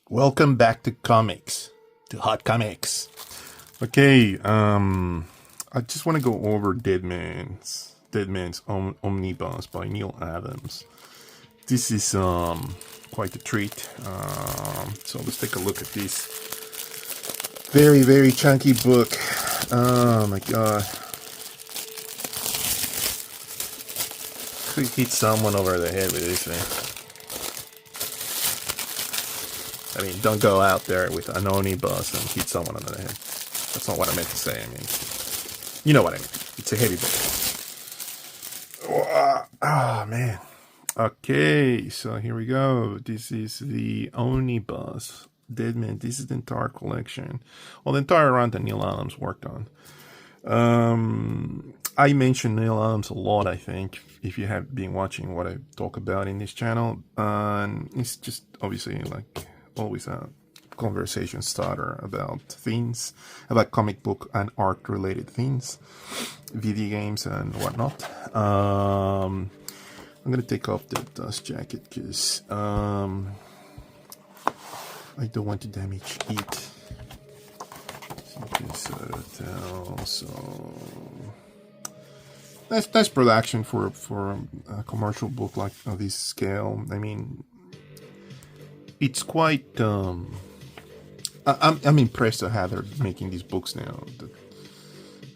Welcome back to comics, to hot comics. Okay, I just want to go over Deadman's Omnibus by Neal Adams. This is quite a treat. So let's take a look at this very chunky book. Oh my god, could hit someone over the head with this thing. I mean, don't go out there with an omnibus and hit someone on the head. That's not what I meant to say. I mean, you know what I mean. It's a heavy book. Oh, man. Okay, so here we go. This is the Omnibus. Deadman. This is the entire collection. Well, the entire run that Neal Adams worked on. I mentioned Neal Adams a lot, I think, if you have been watching what I talk about in this channel. It's just obviously like always a conversation starter about things, about comic book and art related things, video games and whatnot. I'm gonna take off the dust jacket because I don't want to damage it. So that's production for a commercial book like this scale. I mean, it's quite. I'm impressed at how they're making these books now.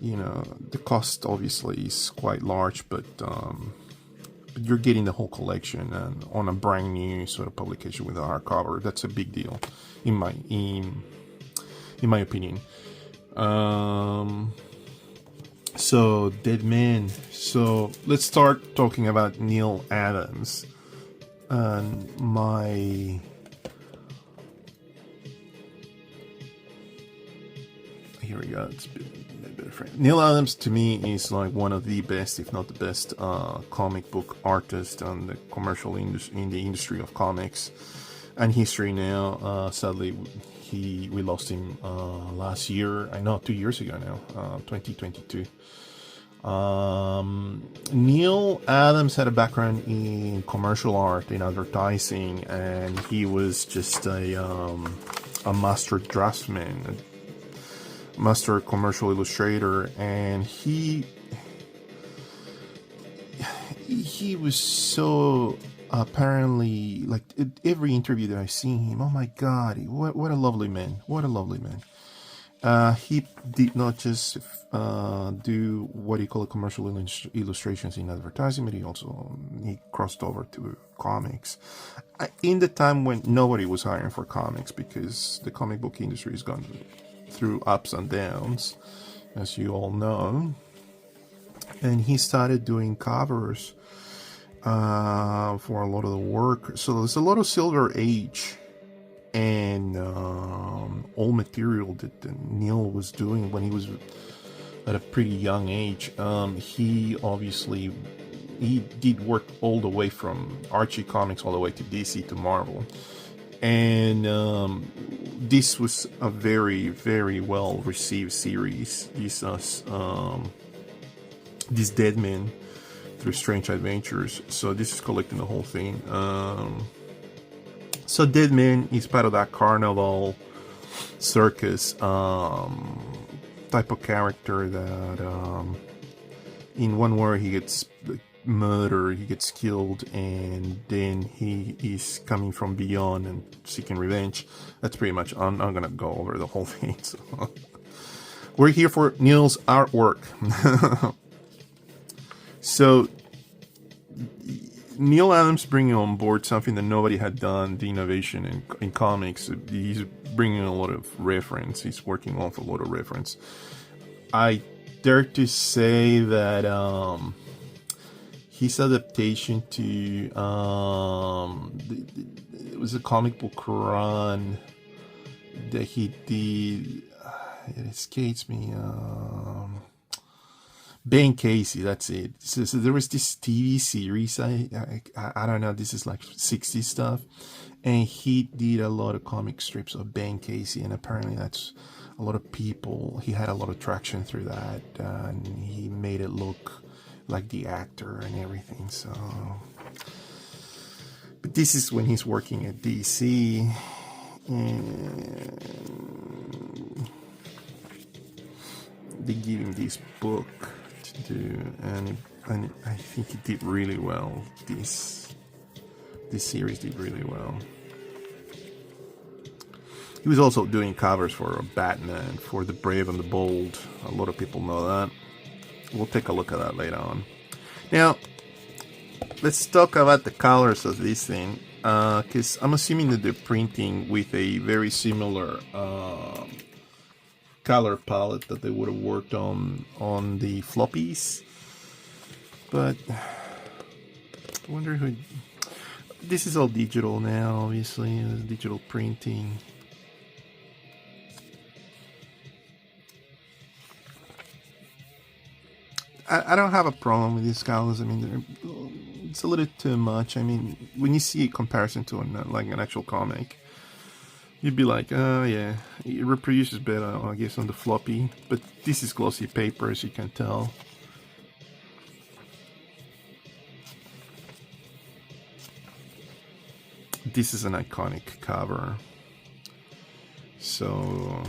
The cost obviously is quite large, but you're getting the whole collection and on a brand new sort of publication with a hardcover. That's a big deal, in my opinion. So Deadman. So let's start talking about Neal Adams and my. Here we go. It's a bit different. Neal Adams to me is like one of the best, if not the best, comic book artist on the commercial industry, in the industry of comics and history now. Sadly, we lost him last year. I know 2 years ago now, 2022. Neal Adams had a background in commercial art, in advertising, and he was just a master draftsman, master commercial illustrator, and he was so apparently, like, every interview that I see him, oh my god, what a lovely man, he did not just do what you call commercial illustrations in advertising, but he crossed over to comics in the time when nobody was hiring for comics, because the comic book industry has gone through ups and downs, as you all know. And he started doing covers for a lot of the work. So there's a lot of Silver Age and old material that Neal was doing when he was at a pretty young age. He did work all the way from Archie Comics all the way to DC to Marvel. And this was a very well received series. This Deadman Through Strange Adventures. So this is collecting the whole thing. So Deadman is part of that carnival circus type of character that in one word he gets murdered, he gets killed, and then he is coming from beyond and seeking revenge. That's pretty much. I'm gonna go over the whole thing. So we're here for Neal's artwork. So Neal Adams bringing on board something that nobody had done, the innovation in comics. He's bringing a lot of reference. He's working off a lot of reference. I dare to say that his adaptation to it was a comic book run that he did. It escapes me. Ben Casey, that's it. So there was this TV series. I don't know. This is like 60s stuff, and he did a lot of comic strips of Ben Casey, and apparently that's a lot of people. He had a lot of traction through that, and he made it look like the actor and everything. So, but this is when he's working at DC, And they give him this book to do, and I think he did really well. This series did really well. He was also doing covers for Batman, for The Brave and the Bold. A lot of people know that. We'll take a look at that later on. Now, let's talk about the colors of this thing, because I'm assuming that they're printing with a very similar color palette that they would have worked on the floppies. But I wonder who... This is all digital now, obviously, digital printing. I don't have a problem with these colors. I mean, it's a little too much. I mean, when you see a comparison to an actual comic, you'd be like, oh yeah, it reproduces better, I guess, on the floppy. But this is glossy paper, as you can tell. This is an iconic cover. So...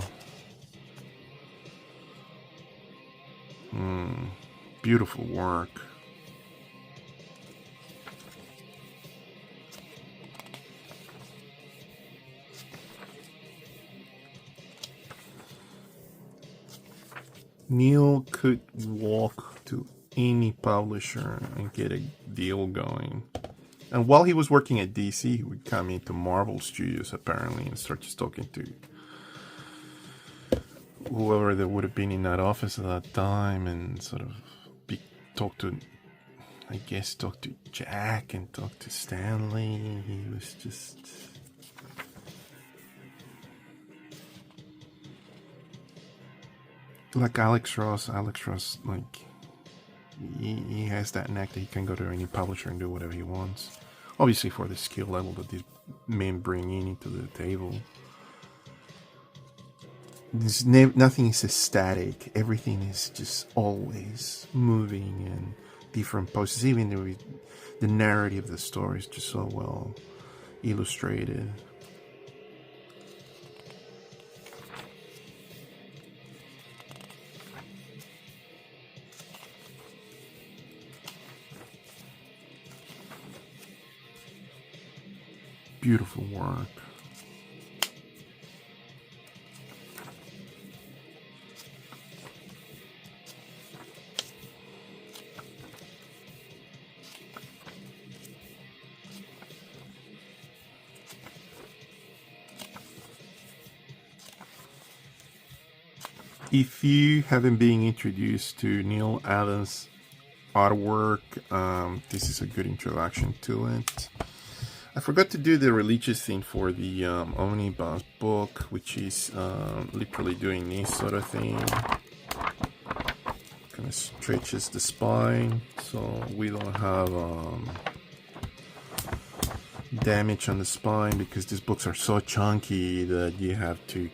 beautiful work. Neal could walk to any publisher and get a deal going. And while he was working at DC, he would come into Marvel Studios apparently and start just talking to whoever that would have been in that office at that time, and sort of talk to Jack and talk to Stanley. He was just... like Alex Ross, like, he has that knack that he can go to any publisher and do whatever he wants. Obviously for the skill level that these men bring into the table. Nothing is static. Everything is just always moving and different poses. Even the narrative of the story is just so well illustrated. Beautiful work. If you haven't been introduced to Neal Adams artwork, this is a good introduction to it. I forgot to do the religious thing for the Omnibus book, which is literally doing this sort of thing. Kind of stretches the spine so we don't have damage on the spine, because these books are so chunky that you have to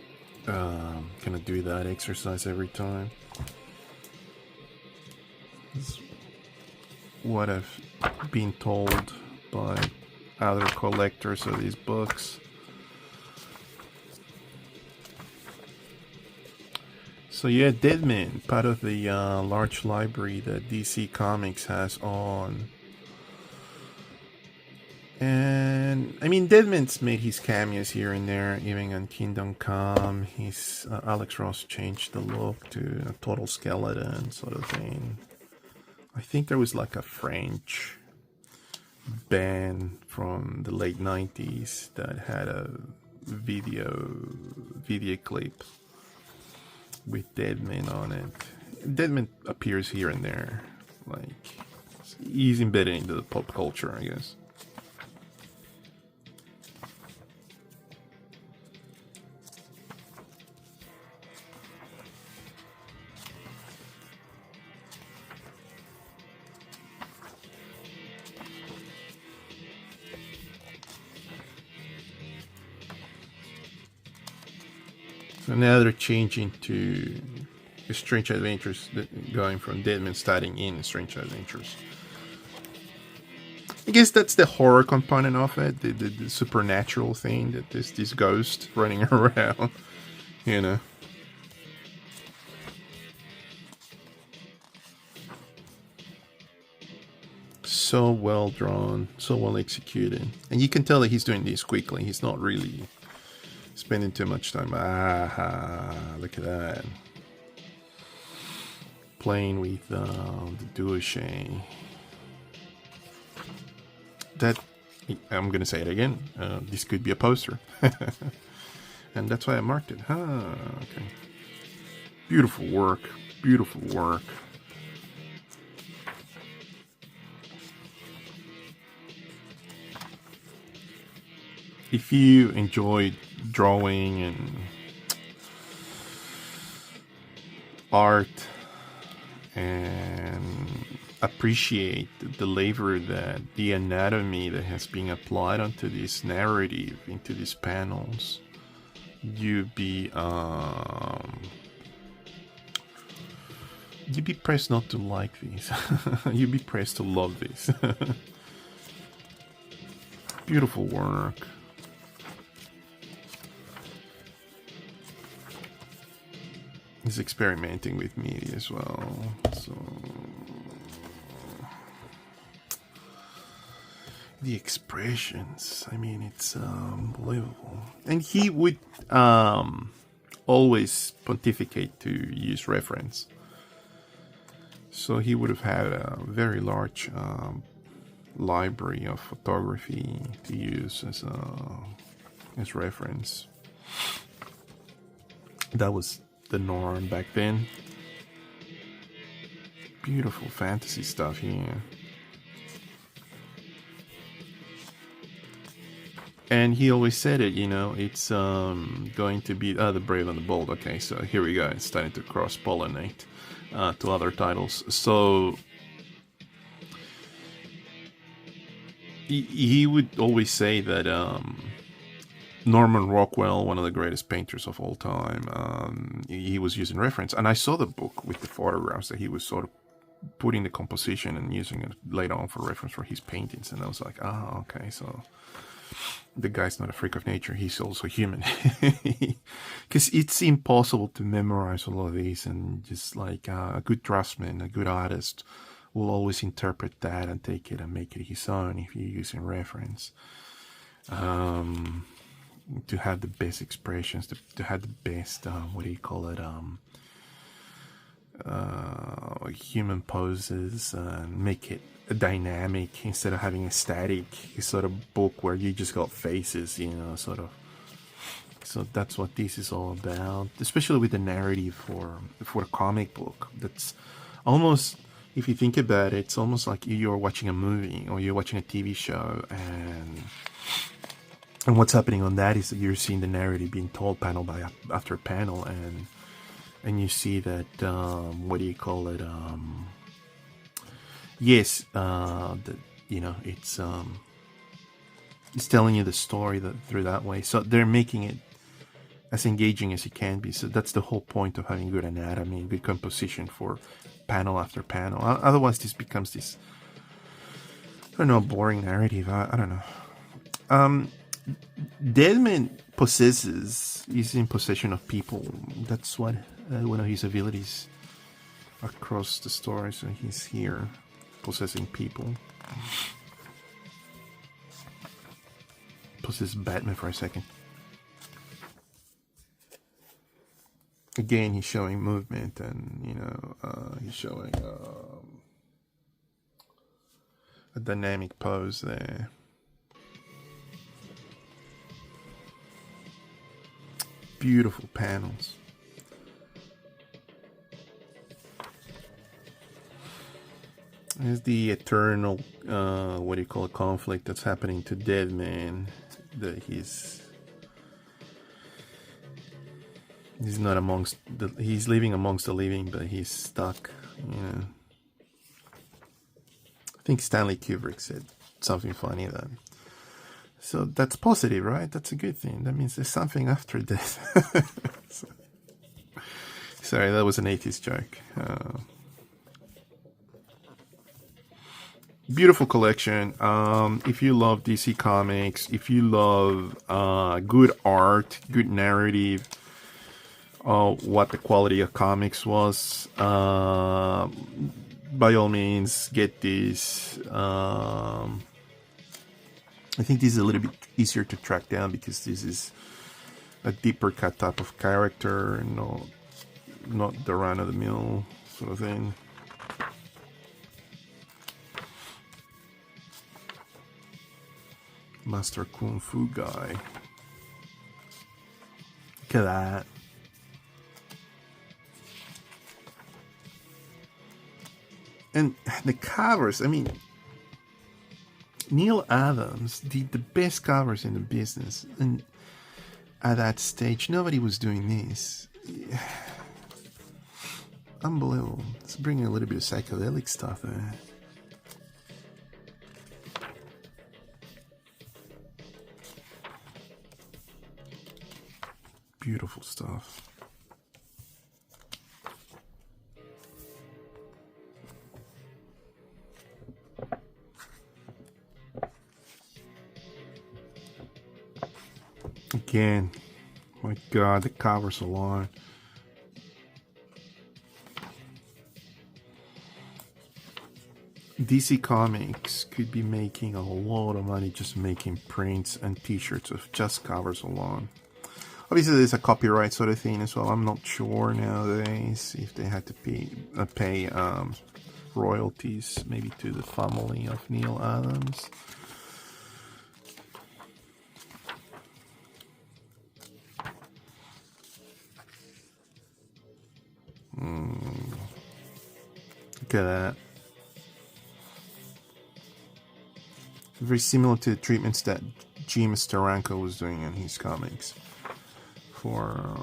kind of do that exercise every time. That's what I've been told by other collectors of these books. So yeah, Deadman, part of the large library that DC Comics has on. And I mean, Deadman's made his cameos here and there, even on Kingdom Come. Alex Ross changed the look to a total skeleton sort of thing. I think there was like a French band from the late 90s that had a video clip with Deadman on it. Deadman appears here and there, like he's embedded into the pop culture, I guess. So now they're changing to Strange Adventures, going from Deadman starting in Strange Adventures. I guess that's the horror component of it, the supernatural thing, that there's this ghost running around, you know. So well drawn, so well executed. And you can tell that he's doing this quickly. He's not really spending too much time. Look at that. Playing with the douche. That, I'm gonna say it again, this could be a poster. And that's why I marked it. Okay. Beautiful work, beautiful work. If you enjoy drawing and art and appreciate the labor, that the anatomy that has been applied onto this narrative, into these panels, you'd be pressed not to like these. You'd be pressed to love this. Beautiful work. He's experimenting with media as well, so the expressions, I mean, it's unbelievable. And he would always pontificate to use reference, so he would have had a very large library of photography to use as reference. That was the norm back then. Beautiful fantasy stuff here. And he always said it, you know, it's going to be the Brave and the Bold. Okay, so here we go. It's starting to cross-pollinate to other titles. So he would always say that Norman Rockwell, one of the greatest painters of all time, he was using reference. And I saw the book with the photographs that he was sort of putting the composition and using it later on for reference for his paintings. And I was like, okay, so the guy's not a freak of nature, he's also human. Because it's impossible to memorize all of these, and just like a good draftsman, a good artist will always interpret that and take it and make it his own if you're using reference. To have the best expressions, to have the best, what do you call it, human poses, and make it dynamic instead of having a static sort of book where you just got faces, you know, sort of. So that's what this is all about, especially with the narrative for a comic book. That's almost, if you think about it, it's almost like you're watching a movie or you're watching a TV show, and what's happening on that is that you're seeing the narrative being told panel by after panel, and you see that what do you call it? Yes, that, you know, it's telling you the story through that way. So they're making it as engaging as it can be. So that's the whole point of having good anatomy, good composition for panel after panel. Otherwise, this becomes this, I don't know, boring narrative. I don't know. Deadman is in possession of people. That's what one of his abilities across the story. So he's here possessing people. Possess Batman for a second. Again, he's showing movement, and you know, he's showing a dynamic pose there. Beautiful panels. There's the eternal, what do you call it, conflict that's happening to Deadman. That he's not amongst he's living amongst the living, but he's stuck. You know. I think Stanley Kubrick said something funny then. So that's positive, right? That's a good thing. That means there's something after death. Sorry, that was an 80s joke. Beautiful collection. If you love DC Comics, if you love good art, good narrative, what the quality of comics was, by all means, get this. I think this is a little bit easier to track down because this is a deeper cut type of character, and not the run-of-the-mill sort of thing. Master Kung Fu guy. Look at that. And the covers, I mean, Neal Adams did the best covers in the business, and at that stage nobody was doing this. Unbelievable. It's bringing a little bit of psychedelic stuff there. Beautiful stuff. Again, my God, the covers alone. DC Comics could be making a lot of money just making prints and t-shirts of just covers alone. Obviously, there's a copyright sort of thing as well. I'm not sure nowadays if they had to pay royalties, maybe to the family of Neal Adams. Look at that. Very similar to the treatments that Jim Steranko was doing in his comics for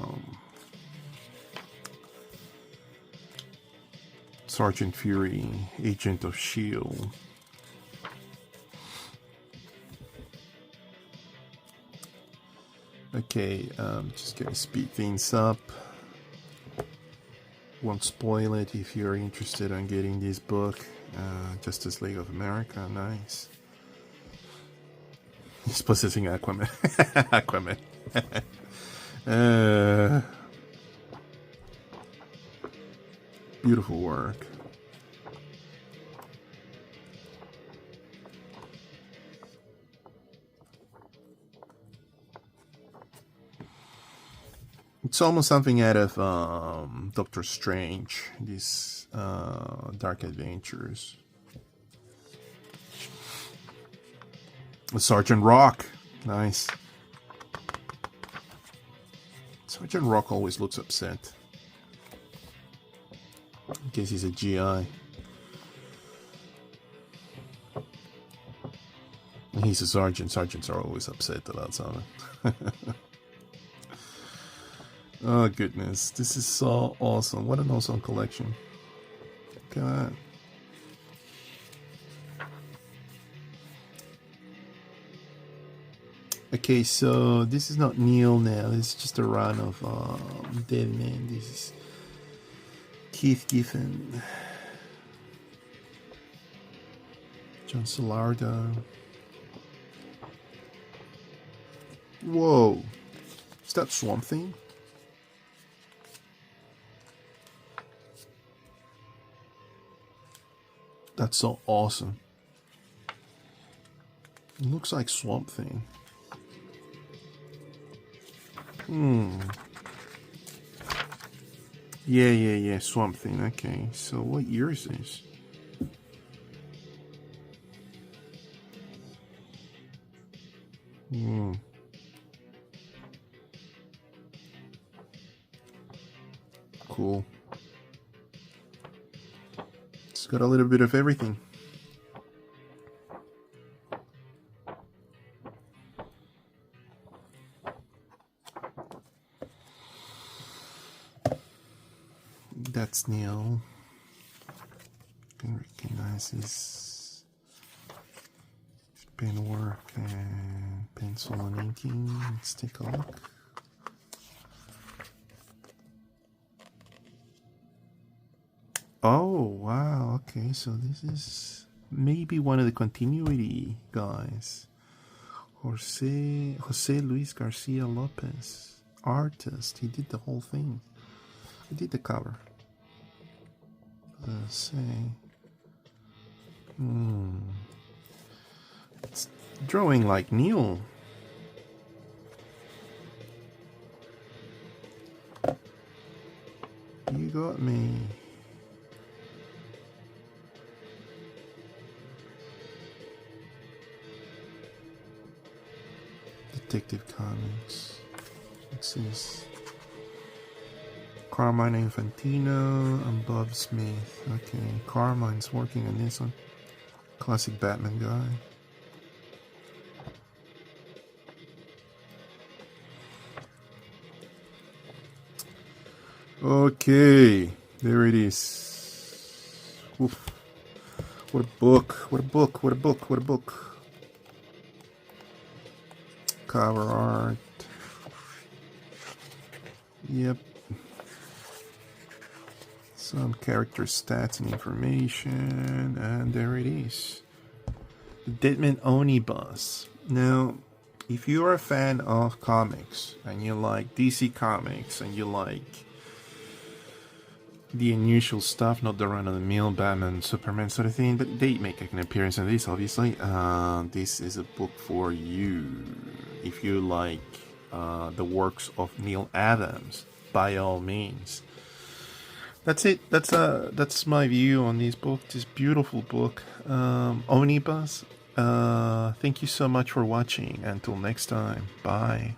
Sergeant Fury, Agent of S.H.I.E.L.D. Okay, just gonna speed things up. Won't spoil it if you're interested in getting this book. Justice League of America, nice. He's possessing Aquaman. Aquaman. Beautiful work. It's almost something out of Doctor Strange, these Dark Adventures. Sergeant Rock, nice. Sergeant Rock always looks upset. In case he's a GI. He's a sergeant. Sergeants are always upset about something. Oh goodness, this is so awesome. What an awesome collection. Look at that. Okay, so this is not Neal now. This is just a run of Deadman. This is Keith Giffen, John Solardo. Whoa, is that Swamp Thing? That's so awesome. It looks like Swamp Thing. Yeah, Swamp Thing. Okay, so what year is this? Cool. It's got a little bit of everything. That's Neal. You can recognize his pen work and pencil and inking. Let's take a look. Oh, wow. Okay, so this is maybe one of the continuity guys. Jose Luis Garcia Lopez, artist. He did the whole thing. He did the cover. Let's see. It's drawing like Neal. You got me. Detective Comics. What's this? Carmine Infantino and Bob Smith. Okay, Carmine's working on this one. Classic Batman guy. Okay, there it is. Oof. What a book, what a book, what a book, what a book. Cover art. Yep. Some character stats and information, and there it is. The Deadman Omnibus. Now, if you're a fan of comics, and you like DC Comics, and you like the unusual stuff, not the run-of-the-mill Batman, Superman sort of thing, but they make an appearance in this, obviously. This is a book for you. If you like the works of Neal Adams, by all means. That's it. That's my view on this book. This beautiful book, Omnibus. Thank you so much for watching. Until next time, bye.